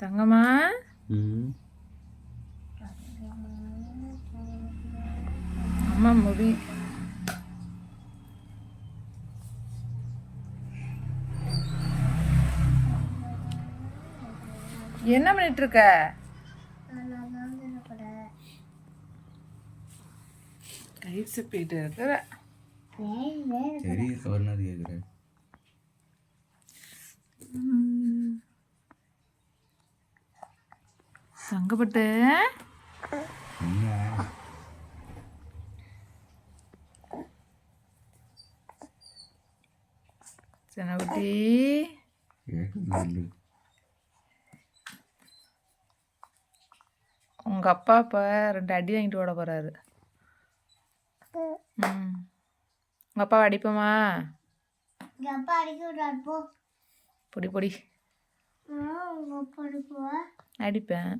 தங்கம்மா அம்மா முடி என்ன பண்ணிட்டு இருக்க? கை சப்பிட்டு இருக்கிற. சரி சொன்னது கேக்குற. தங்கப்பட்டு சின்னக்குட்டி உங்க அப்பா இப்ப 2 அடி வாங்கிட்டு ஓட போறாரு. உங்க அப்பா அடிப்போமா? பொடி பொடி அடிப்பேன்.